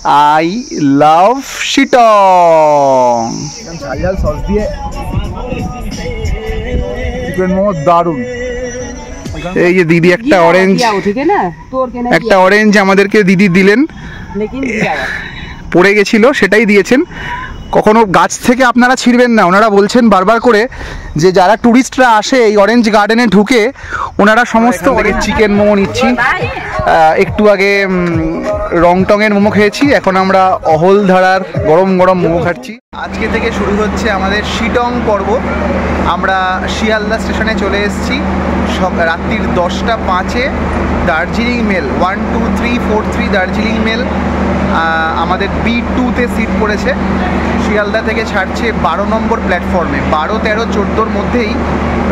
I love Sittong. ঝাল ঝাল sauce দিয়ে চিকেন মোমো দারুণ। এই যে দিদি একটা অরেঞ্জ আমাদেরকে দিদি দিলেন, পড়ে গেছিল সেটাই দিয়েছেন। কখনো গাছ থেকে আপনারা ছিঁড়বেন না, ওনারা বলছেন বারবার করে যে যারা ট্যুরিস্টরা আসে এই অরেঞ্জ গার্ডেনে ঢুকে ওনারা সমস্ত চিকেন মোমো নিচ্ছি। একটু আগে রংটংয়ের মোমো খেয়েছি, এখন আমরা অহলধারার গরম গরম মোমো খাচ্ছি। আজকে থেকে শুরু হচ্ছে আমাদের শিটং পর্ব। আমরা শিয়ালদা স্টেশনে চলে এসেছি রাত্রির 10:05 দার্জিলিং মেল 12343 দার্জিলিং মেল আমাদের B2-তে সিট পড়েছে। শিয়ালদা থেকে ছাড়ছে 12 নম্বর প্ল্যাটফর্মে। 12, 13, 14-র মধ্যেই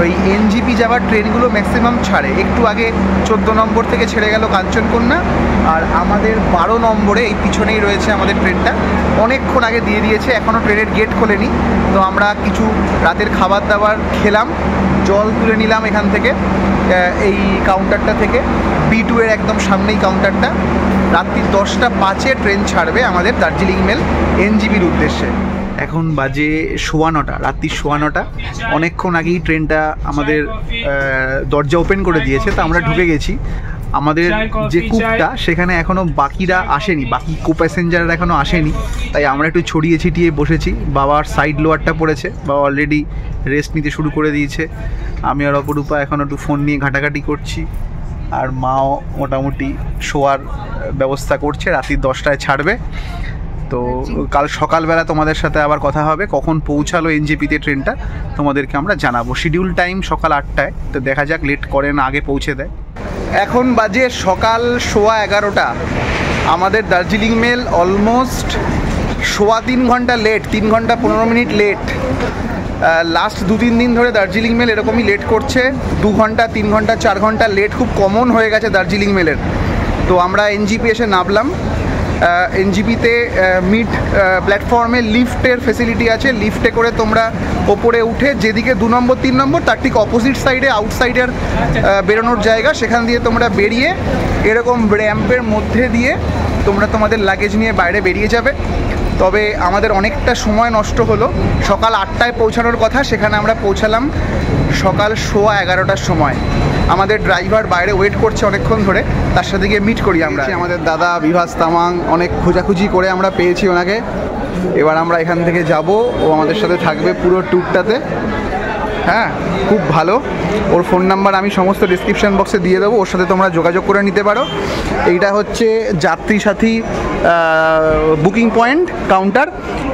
ওই NGP যাওয়ার ট্রেনগুলো ম্যাক্সিমাম ছাড়ে। একটু আগে 14 নম্বর থেকে ছেড়ে গেল কাঞ্চনকন্যা, আর আমাদের 12 নম্বরে এই পিছনেই রয়েছে আমাদের ট্রেনটা। অনেকক্ষণ আগে দিয়ে দিয়েছে, এখনও ট্রেনের গেট খোলেনি। তো আমরা কিছু রাতের খাবার দাবার খেলাম, জল তুলে নিলাম এখান থেকে, এই কাউন্টারটা থেকে। B2-এর একদম সামনেই কাউন্টারটা। রাত্রি 10:05 ট্রেন ছাড়বে আমাদের দার্জিলিং মেল NGPর উদ্দেশ্যে। এখন বাজে 9:15, রাত্রি 9:15। অনেকক্ষণ আগেই ট্রেনটা আমাদের দরজা ওপেন করে দিয়েছে, তো আমরা ঢুকে গেছি। আমাদের যে কূপটা সেখানে এখনও বাকিরা আসেনি, বাকি কো প্যাসেঞ্জাররা এখনও আসেনি, তাই আমরা একটু ছড়িয়ে ছিটিয়ে বসেছি। বাবার সাইড লোয়ারটা পড়েছে, বাবা অলরেডি রেস্ট নিতে শুরু করে দিয়েছে। আমি আর অপরূপা এখন একটু ফোন নিয়ে ঘাটাঘাটি করছি, আর মাও মোটামুটি শোয়ার ব্যবস্থা করছে। রাত্রি 10টায় ছাড়বে, তো কাল সকালবেলা তোমাদের সাথে আবার কথা হবে। কখন পৌঁছালো NGPতে ট্রেনটা তোমাদেরকে আমরা জানাবো। শিডিউল টাইম সকাল 8টায়, তো দেখা যাক লেট করে না আগে পৌঁছে দেয়। এখন বাজে সকাল 11:15। আমাদের দার্জিলিং মেল অলমোস্ট 3.25 ঘন্টা লেট, 3 ঘন্টা 15 মিনিট লেট। লাস্ট 2-3 দিন ধরে দার্জিলিং মেল এরকমই লেট করছে। 2 ঘন্টা, 3 ঘন্টা, 4 ঘন্টা লেট খুব কমন হয়ে গেছে দার্জিলিং মেলের। তো আমরা NGP এসে নামলাম। NGPতে মিড প্ল্যাটফর্মে লিফটের ফেসিলিটি আছে। লিফটে করে তোমরা ওপরে উঠে যেদিকে 2 নম্বর 3 নম্বর তার ঠিক অপোজিট সাইডে আউটসাইডের বেরোনোর জায়গা, সেখান দিয়ে তোমরা বেরিয়ে এরকম র্যাম্পের মধ্যে দিয়ে তোমরা তোমাদের লাগেজ নিয়ে বাইরে বেরিয়ে যাবে। তবে আমাদের অনেকটা সময় নষ্ট হলো। সকাল 8টায় পৌঁছানোর কথা, সেখানে আমরা পৌঁছালাম সকাল 11:15টার সময়। আমাদের ড্রাইভার বাইরে ওয়েট করছে অনেকক্ষণ ধরে, তার সাথে গিয়ে মিট করি আমরা। আমাদের দাদা বিভাস তামাং, অনেক খোঁজাখুঁজি করে আমরা পেয়েছি ওনাকে। এবার আমরা এখান থেকে যাব, ও আমাদের সাথে থাকবে পুরো ট্যুরটাতে। হ্যাঁ, খুব ভালো। ওর ফোন নাম্বার আমি সমস্ত ডিসক্রিপশান বক্সে দিয়ে দেবো, ওর সাথে তোমরা যোগাযোগ করে নিতে পারো। এইটা হচ্ছে যাত্রী সাথী বুকিং পয়েন্ট কাউন্টার,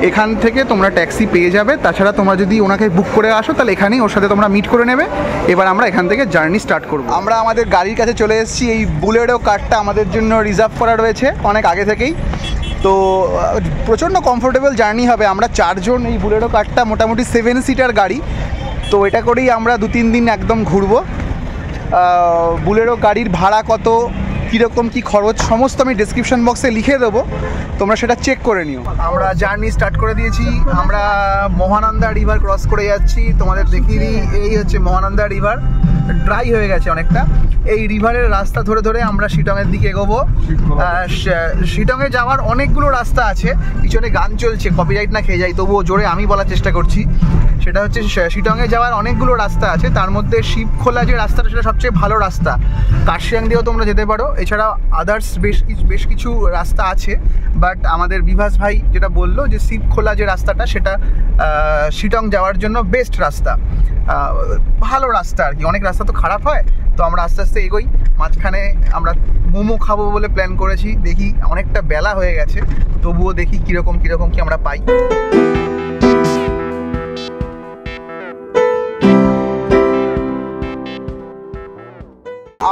এখান থেকে তোমরা ট্যাক্সি পেয়ে যাবে। তাছাড়া তোমরা যদি ওনাকে বুক করে আসো তাহলে এখানেই ওর সাথে তোমরা মিট করে নেবে। এবার আমরা এখান থেকে জার্নি স্টার্ট করব। আমরা আমাদের গাড়ির কাছে চলে এসেছি। এই বুলেরো কারটা আমাদের জন্য রিজার্ভ করা রয়েছে অনেক আগে থেকেই, তো প্রচণ্ড কমফোর্টেবল জার্নি হবে। আমরা 4 জন, এই বুলেরো কারটা মোটামুটি 7 সিটার গাড়ি, তো এটা করেই আমরা 2-3 দিন একদম ঘুরবো। বুলেরো গাড়ির ভাড়া কত, কীরকম কী খরচ সমস্ত আমি ডিসক্রিপশান বক্সে লিখে দেবো, তোমরা সেটা চেক করে নিও। আমরা জার্নি স্টার্ট করে দিয়েছি। আমরা মহানন্দা রিভার ক্রস করে যাচ্ছি। তোমাদের দেখিয়ে দিই, এই হচ্ছে মহানন্দা রিভার। ড্রাই হয়ে গেছে অনেকটা। এই রিভারের রাস্তা ধরে ধরে আমরা শিটংয়ের দিকে এগোবো। শিটংয়ে যাওয়ার অনেকগুলো রাস্তা আছে। পিছনে গান চলছে, কপিরাইট না খেয়ে যাই, তবুও জোরে আমি বলার চেষ্টা করছি। সেটা হচ্ছে শিটংয়ে যাওয়ার অনেকগুলো রাস্তা আছে, তার মধ্যে শিবখোলা যে রাস্তাটা সেটা সবচেয়ে ভালো রাস্তা। কার্শিয়াং দিয়েও তোমরা যেতে পারো, এছাড়া আদার্স বেশ কিছু রাস্তা আছে। বাট আমাদের বিভাস ভাই যেটা বললো যে শিবখোলা যে রাস্তাটা সেটা শিটং যাওয়ার জন্য বেস্ট রাস্তা, ভালো রাস্তা আর কি। অনেক রাস্তা তো খারাপ হয়, তো আমরা আস্তে আস্তে এগোই। মাঝখানে আমরা মোমো খাবো বলে প্ল্যান করেছি, দেখি অনেকটা বেলা হয়ে গেছে, তবুও দেখি কীরকম কি আমরা পাই।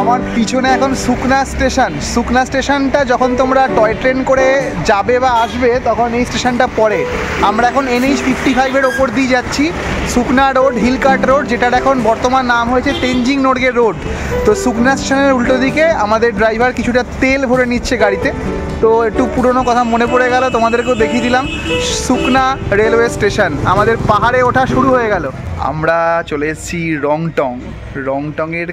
আমার পিছনে এখন সুকনা স্টেশন। সুকনা স্টেশনটা যখন তোমরা টয় ট্রেন করে যাবে বা আসবে তখন এই স্টেশনটা পড়ে। আমরা এখন NH55-এর ওপর দিয়ে যাচ্ছি। সুকনা রোড, হিলকাট রোড, যেটার এখন বর্তমান নাম হয়েছে তেনজিং নোরগে রোড। তো সুকনা স্টেশনের উল্টো দিকে আমাদের ড্রাইভার কিছুটা তেল ভরে নিচ্ছে গাড়িতে। তো একটু পুরনো কথা মনে পড়ে গেল, তোমাদেরকেও দেখিয়ে দিলাম। সুকনা রেলওয়ে স্টেশন, আমাদের পাহাড়ে ওঠা শুরু হয়ে গেল। আমরা চলে এসেছি রংটংয়ের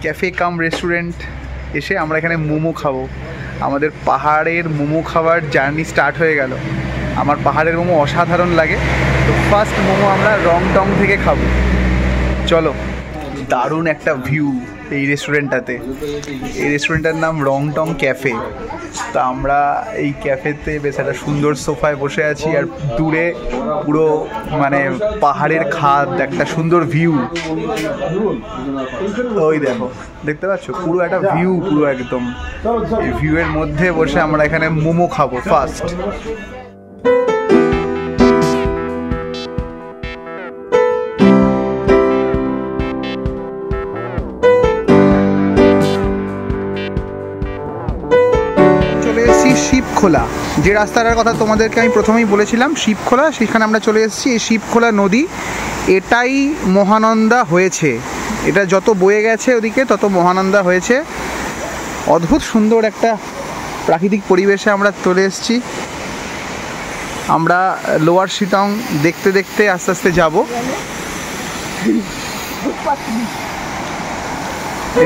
ক্যাফে কাম রেস্টুরেন্ট এসে আমরা এখানে মোমো খাবো। আমাদের পাহাড়ের মোমো খাওয়ার জার্নি স্টার্ট হয়ে গেল। আমার পাহাড়ের মোমো অসাধারণ লাগে, তো ফার্স্ট মোমো আমরা রংটং থেকে খাবো। চলো, দারুণ একটা ভিউ এই রেস্টুরেন্টটাতে। এই রেস্টুরেন্টটার নাম রংটং ক্যাফে। তা আমরা এই ক্যাফেতে বেশ একটা সুন্দর সোফায় বসে আছি, আর দূরে পুরো মানে পাহাড়ের খাদ, একটা সুন্দর ভিউ। ওই দেখো, দেখতে পাচ্ছ পুরো একটা ভিউ, পুরো একদম এই ভিউয়ের মধ্যে বসে আমরা এখানে মোমো খাবো ফার্স্ট। শিবখোলা, যে রাস্তাটার কথা তোমাদেরকে আমি প্রথমেই বলেছিলাম, শিবখোলা, সেখানে আমরা চলে এসেছি। এই শিবখোলা নদী, এটাই মহানন্দা হয়েছে। এটা যত বয়ে গেছে ওদিকে তত মহানন্দা হয়েছে। অদ্ভুত সুন্দর একটা প্রাকৃতিক পরিবেশে আমরা চলে এসেছি। আমরা লোয়ার শিটং দেখতে দেখতে আস্তে আস্তে যাব।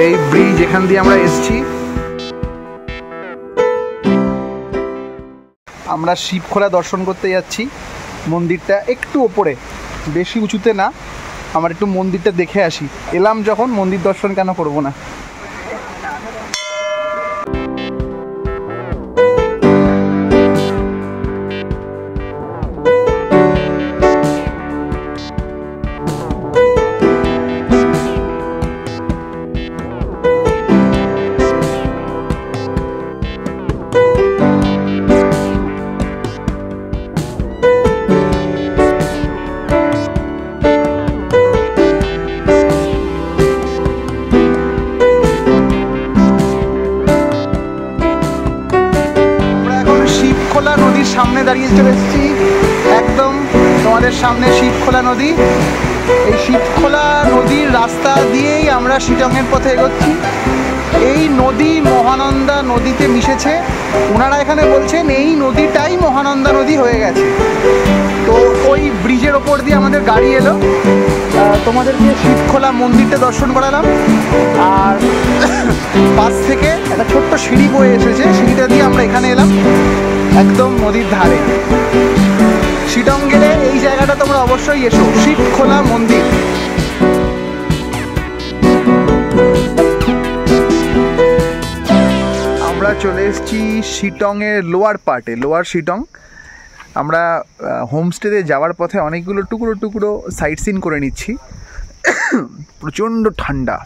এই ব্রিজ এখান দিয়ে আমরা এসেছি। আমরা শিবখোলা দর্শন করতে যাচ্ছি। মন্দিরটা একটু ওপরে, বেশি উঁচুতে না। আমার একটু মন্দিরটা দেখে আসি। এলাম যখন, মন্দির দর্শন কেন করবো না। নদীর সামনে দাঁড়িয়ে চলে এসেছি, একদম তোমাদের সামনে শিবখোলা নদী। এই শিবখোলা নদীর রাস্তা দিয়েই আমরা শিটংয়ের পথে এগোচ্ছি। এই নদী মহানন্দা নদীতে মিশেছে। ওনারা এখানে বলছেন এই নদীটাই মহানন্দা নদী হয়ে গেছে। তো ওই ব্রিজের ওপর দিয়ে আমাদের গাড়ি এলো। তোমাদেরকে শিবখোলা মন্দিরটা দর্শন করালাম, আর পাশ থেকে একটা ছোট্ট সিঁড়ি বয়ে এসেছে, সিঁড়িটা দিয়ে আমরা এখানে এলাম একদম নদীর ধারে। শিটং গেলে এই জায়গাটা তোমরা অবশ্যই এসো, শিবখোলা মন্দির। আমরা চলে এসেছি শিটংয়ের লোয়ার পার্টে, লোয়ার শিটং। আমরা হোমস্টেতে যাওয়ার পথে অনেকগুলো টুকরো টুকরো সাইট সিন করে নিচ্ছি। প্রচণ্ড ঠান্ডা,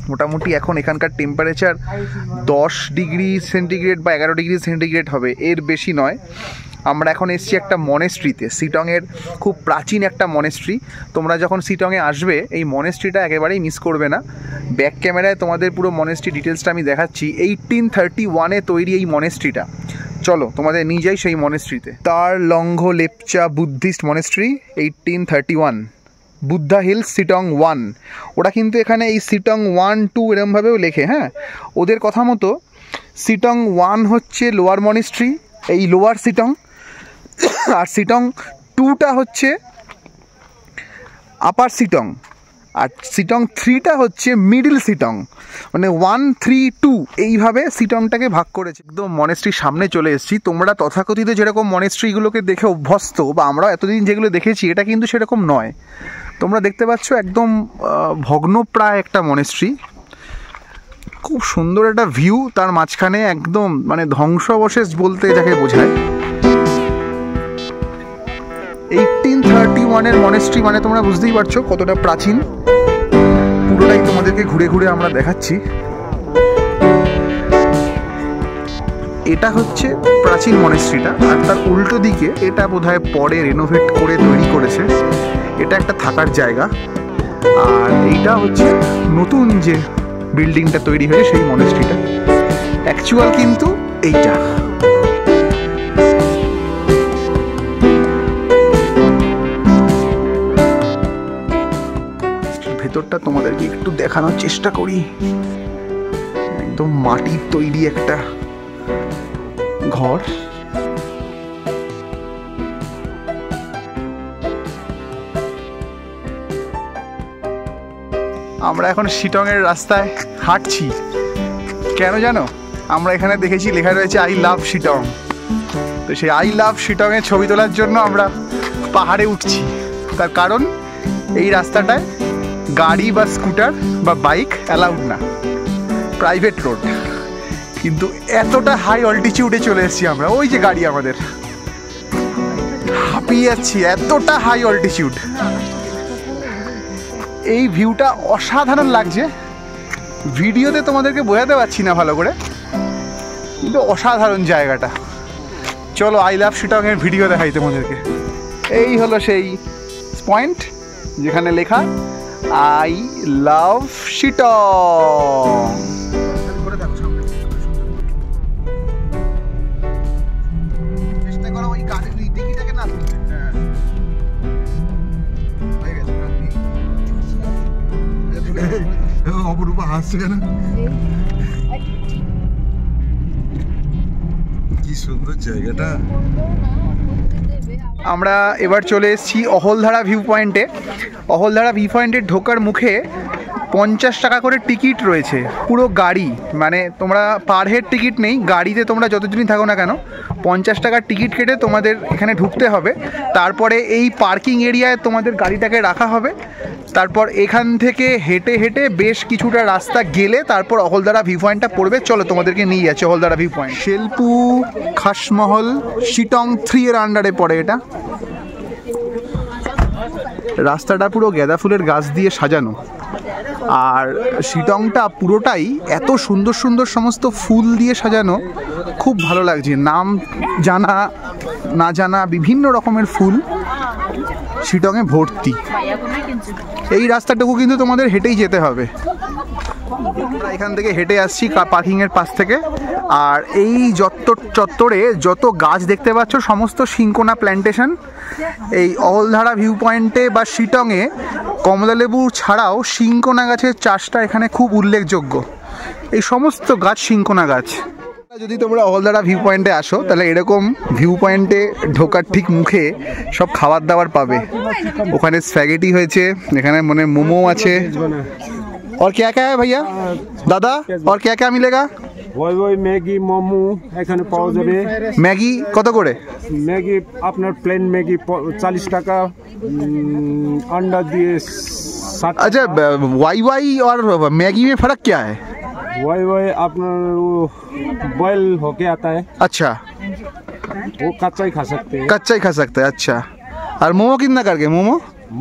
মোটামুটি এখন এখানকার টেম্পারেচার 10 ডিগ্রি সেন্টিগ্রেড বা 11 ডিগ্রি সেন্টিগ্রেড হবে, এর বেশি নয়। আমরা এখন এসেছি একটা মনেস্ট্রিতে, শিটংয়ের খুব প্রাচীন একটা মনেস্ট্রি। তোমরা যখন শিটংয়ে আসবে এই মনেস্ট্রিটা একেবারেই মিস করবে না। ব্যাক ক্যামেরায় তোমাদের পুরো মনেস্ট্রি ডিটেলসটা আমি দেখাচ্ছি। 1831-এ তৈরি এই মনেস্ট্রিটা। চলো তোমাদের নিয়ে যাই সেই মনেস্ট্রিতে। তার লঙ্ঘ Lepcha Buddhist monastery, 1831, Buddha hills Sittong 1। ওরা কিন্তু এখানে এই শিটং 1, 2 এরমভাবেও লেখে। হ্যাঁ, ওদের কথা মতো শিটং 1 হচ্ছে লোয়ার মনেস্ট্রি, এই লোয়ার শিটং, আর শিটং 2টা হচ্ছে আপার শিটং, আর শিটং 3টা হচ্ছে মিডল শিটং। মানে 1, 3, 2 এইভাবে শিটংটাকে ভাগ করেছে। একদম মনেস্ট্রির সামনে চলে এসেছি। তোমরা তথাকথিত যেরকম মনেস্ট্রিগুলোকে দেখে অভ্যস্ত, বা আমরা এতদিন যেগুলো দেখেছি, এটা কিন্তু সেরকম নয়। তোমরা দেখতে পাচ্ছ একদম ভগ্নপ্রায় একটা মনেস্ট্রি। খুব সুন্দর একটা ভিউ, তার মাঝখানে একদম মানে ধ্বংসাবশেষ বলতে যাকে বোঝায়। 1831-এর মনেস্ট্রি মানে তোমরা বুঝতেই পারছো কতটা প্রাচীন। পুরোটাই তোমাদেরকে ঘুরে ঘুরে আমরা দেখাচ্ছি। এটা হচ্ছে প্রাচীন মনেস্ট্রিটা, আর তার উল্টো দিকে এটা বোধহয় পরে রেনোভেট করে তৈরি করেছে। এটা একটা থাকার জায়গা, আর এইটা হচ্ছে নতুন যে বিল্ডিংটা তৈরি হয়েছে সেই মনেস্ট্রিটা। অ্যাকচুয়াল কিন্তু এইটা। ভেতরটা তোমাদেরকে একটু দেখানোর চেষ্টা করি। একদম মাটির তৈরি একটা ঘর। আমরা এখন শিটংয়ের রাস্তায় হাঁটছি। কেন জানো? আমরা এখানে দেখেছি লেখা রয়েছে আই লাভ শিটং। তো সেই আই লাভ শিটংয়ের ছবি তোলার জন্য আমরা পাহাড়ে উঠছি। তার কারণ এই রাস্তাটায় গাড়ি বা স্কুটার বা বাইক অ্যালাউড না, প্রাইভেট রোড। কিন্তু এতটা হাই অল্টিটিউডে চলে এসেছি আমরা, ওই যে গাড়ি আমাদের, হাঁপিয়ে যাচ্ছি, এতটা হাই অল্টিটিউড। এই ভিউটা অসাধারণ লাগছে, ভিডিওতে তোমাদেরকে বোঝাতে পারছি না ভালো করে, কিন্তু অসাধারণ জায়গাটা। চলো আই লাভ শিটংয়ের ভিডিও দেখাই তোমাদেরকে। এই হলো সেই পয়েন্ট যেখানে লেখা আই লাভ শিটং। চেষ্টা করো ওই গাড়ির ডিকিটাকে না তুলতে। অপরূপা হাসছে কেন? কি সুন্দর জায়গাটা। আমরা এবার চলে এসেছি অহলধারা ভিউ পয়েন্টে। অহলধারা ভিউ পয়েন্টে ঢোকার মুখে 50 টাকা করে টিকিট রয়েছে পুরো গাড়ি, মানে তোমরা পার হেড টিকিট নেই, গাড়িতে তোমরা যতদিনই থাকো না কেন 50 টাকার টিকিট কেটে তোমাদের এখানে ঢুকতে হবে। তারপরে এই পার্কিং এরিয়ায় তোমাদের গাড়িটাকে রাখা হবে। তারপর এখান থেকে হেঁটে হেঁটে বেশ কিছুটা রাস্তা গেলে তারপর অহলধারা ভিউ পয়েন্টটা পড়বে। চলো তোমাদেরকে নিয়ে যাচ্ছে অহলধারা ভিউ পয়েন্ট। শেলপু খাসমহল শিটং 3 এর আন্ডারে পড়ে এটা। রাস্তাটা পুরো গাঁদা ফুলের গাছ দিয়ে সাজানো, আর শিটংটা পুরোটাই এত সুন্দর সুন্দর সমস্ত ফুল দিয়ে সাজানো, খুব ভালো লাগছে। নাম জানা না জানা বিভিন্ন রকমের ফুল শিটংয়ে ভর্তি। এই রাস্তাটুকু কিন্তু তোমাদের হেঁটেই যেতে হবে। আমরা এখান থেকে হেঁটে আসছি পার্কিংয়ের পাশ থেকে। আর এই চত্বরে যত গাছ দেখতে পাচ্ছ সমস্ত সিনকোনা প্ল্যান্টেশন। এই অহলধারা ভিউ পয়েন্টে বা শিটংয়ে কমলালেবু ছাড়াও সিনকোনা গাছের চাষটা এখানে খুব উল্লেখযোগ্য। এই সমস্ত গাছ সিনকোনা গাছ। যদি তোমরা অহলধারা ভিউ পয়েন্টে আসো তাহলে এরকম ভিউ পয়েন্টে ঢোকার ঠিক মুখে সব খাবার দাবার পাবে। ওখানে স্প্যাগেটি হয়েছে, এখানে মানে মোমো আছে। और क्या क्या है भैया दादा, और क्या क्या मिलेगा? ওই ম্যাগি মোমো এখানে পাওয়া যাবে। ম্যাগি কত করে? ম্যাগি আপনার প্লেন ম্যাগি 40 টাকা, अंडा दिए 60। अच्छा, वाई वाई और मैगी में फर्क क्या है? वाई আপনার बॉयल होके आता है। अच्छा, वो कच्चा ही खा सकते हैं। कच्चा ही खा सकते हैं। अच्छा, और मोमो कितना करके?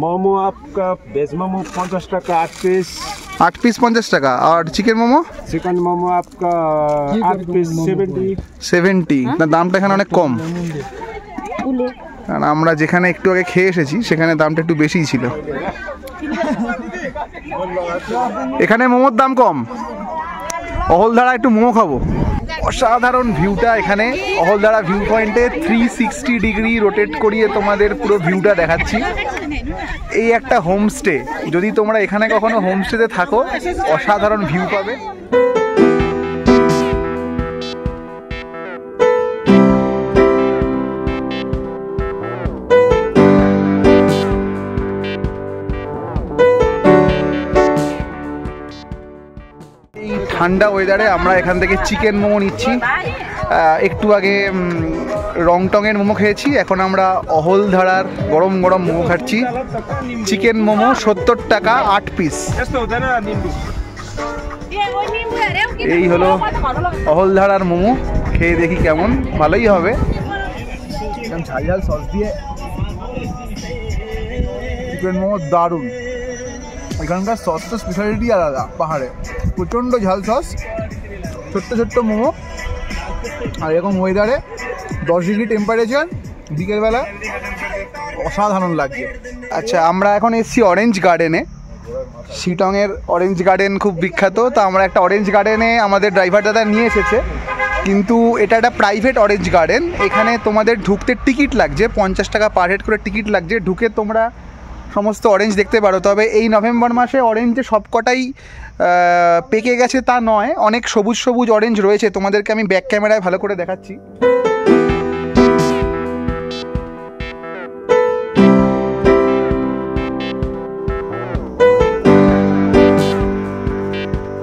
मोमो आपका वेज मोमो 50 টাকা 8 পিস। 8 পিস 50 টাকা। और চিকেন মোমো? চিকেন মোমো आपका 8 পিস 70। না, দামটা এখানে অনেক কম, কারণ আমরা যেখানে একটু আগে খেয়ে এসেছি সেখানে দামটা একটু বেশিই ছিল। এখানে মোমোর দাম কম। অহলধারা একটু মোমো খাবো। অসাধারণ ভিউটা এখানে অহলধারা ভিউ পয়েন্টে 360 ডিগ্রি রোটেট করিয়ে তোমাদের পুরো ভিউটা দেখাচ্ছি। এই একটা হোমস্টে, যদি তোমরা এখানে কখনো হোমস্টেতে থাকো অসাধারণ ভিউ পাবে। ঠান্ডা ওয়েদারে আমরা এখান থেকে চিকেন মোমো নিচ্ছি। একটু আগে রংটংয়ের মোমো খেয়েছি, এখন আমরা অহলধারার গরম গরম মোমো খাচ্ছি। চিকেন মোমো 70 টাকা 8 পিস। এই হলো অহলধারার মোমো, খেয়ে দেখি কেমন, ভালোই হবে। ঝাল ঝাল সস দিয়ে চিকেন মোমো দারুণ। এখানকার সস তো স্পেশালিটি আলাদা, পাহাড়ে প্রচণ্ড ঝাল সস, ছোট্ট ছোট্ট মোমো, আর এরকম ওয়েদারে 10 ডিগ্রি টেম্পারেচার, বিকেলবেলা অসাধারণ লাগছে। আচ্ছা, আমরা এখন এসেছি অরেঞ্জ গার্ডেনে। শিটংয়ের অরেঞ্জ গার্ডেন খুব বিখ্যাত, তো আমরা একটা অরেঞ্জ গার্ডেনে আমাদের ড্রাইভার দাদা নিয়ে এসেছে, কিন্তু এটা একটা প্রাইভেট অরেঞ্জ গার্ডেন। এখানে তোমাদের ঢুকতে টিকিট লাগছে, 50 টাকা পার হেড করে টিকিট লাগছে। ঢুকে তোমরা সমস্ত অরেঞ্জ দেখতে পারো। তবে এই নভেম্বর মাসে অরেঞ্জে সবকটাই পেকে গেছে তা নয়, অনেক সবুজ সবুজ অরেঞ্জ রয়েছে। তোমাদেরকে আমি ব্যাক ক্যামেরায় ভালো করে দেখাচ্ছি।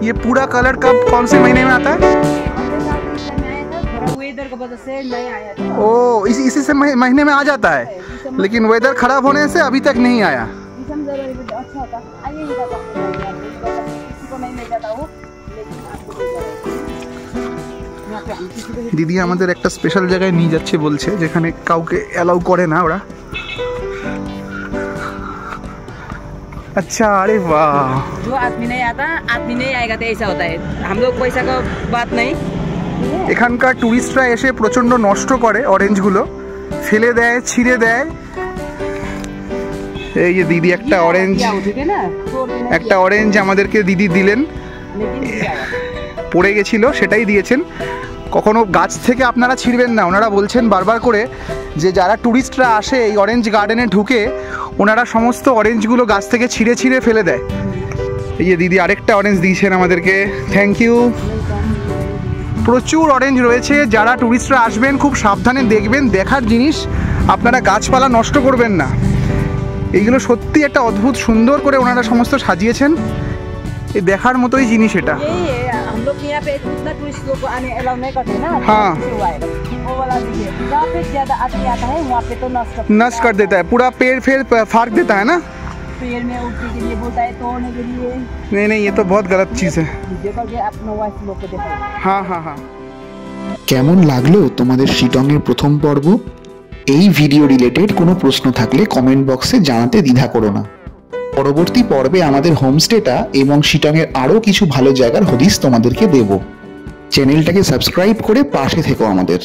ये पूरा कलर कब कौन से महीने में आता है? की वजह से नहीं आया था। ओ इसी से महीने में आ जाता है, लेकिन वेदर खराब होने से अभी तक नहीं आया। दिसंबर जनवरी में अच्छा होता, आइए ही जाता, किसी को नहीं ले जाता वो, लेकिन आपको ले जाता। यहाँ पे हम किसी को দিদি আমাদের একটা স্পেশাল জায়গায় নিয়ে যাচ্ছে বলছে, যেখানে কাউকে অ্যালাউ করে না ওরা। अच्छा, अरे वाह। जो आदमी नहीं आता, आदमी नहीं आएगा तो ऐसा होता है। हम लोग पैसा का बात नहीं। এখানকার টুরিস্টরা এসে প্রচণ্ড নষ্ট করে অরেঞ্জগুলো, ফেলে দেয়, ছিঁড়ে দেয়। এই যে দিদি একটা অরেঞ্জ, একটা অরেঞ্জ আমাদেরকে দিদি দিলেন, পড়ে গেছিল সেটাই দিয়েছেন। কখনো গাছ থেকে আপনারা ছিঁড়বেন না, ওনারা বলছেন বারবার করে যে যারা টুরিস্টরা আসে এই অরেঞ্জ গার্ডেনে ঢুকে ওনারা সমস্ত অরেঞ্জগুলো গাছ থেকে ছিঁড়ে ছিঁড়ে ফেলে দেয়। এই যে দিদি আরেকটা অরেঞ্জ দিয়েছেন আমাদেরকে, থ্যাংক ইউ। প্রচুর অরেঞ্জ রয়েছে, যারা টুরিস্টরা আসবেন খুব সাবধানে দেখবেন, দেখার জিনিস, আপনারা গাছপালা নষ্ট করবেন না। এইগুলো সত্যি একটা অদ্ভুত সুন্দর করে ওনারা সমস্ত সাজিয়েছেন, এই দেখার মতোই জিনিস এটা। हम लोग यहाँ पे इतना टूरिस्ट लोग को आने अलाउ नहीं करते ना। हाँ। वो वाला देखिए, जहाँ पे ज्यादा आदमी आता है वहाँ पे तो नष्ट कर देता है, पूरा पेड़ फिर फाड़ देता है ना। पेड़ में उठने के लिए बोलता है, तोड़ने के लिए। नहीं, ये तो बहुत गलत चीज़ है। देखो कि अपना वाइफ लोग को देखो। हाँ हाँ हाँ। কেমন লাগলো তোমাদের শিটংয়ের প্রথম পর্ব? এই ভিডিও রিলেটেড কোনো প্রশ্ন থাকলে কমেন্ট বক্সে জানাতে দ্বিধা করো না। পরবর্তী পর্বে আমাদের হোমস্টেটা এবং শিটংয়ের আরও কিছু ভালো জায়গার হদিস তোমাদেরকে দেব। চ্যানেলটাকে সাবস্ক্রাইব করে পাশে থেকো আমাদের।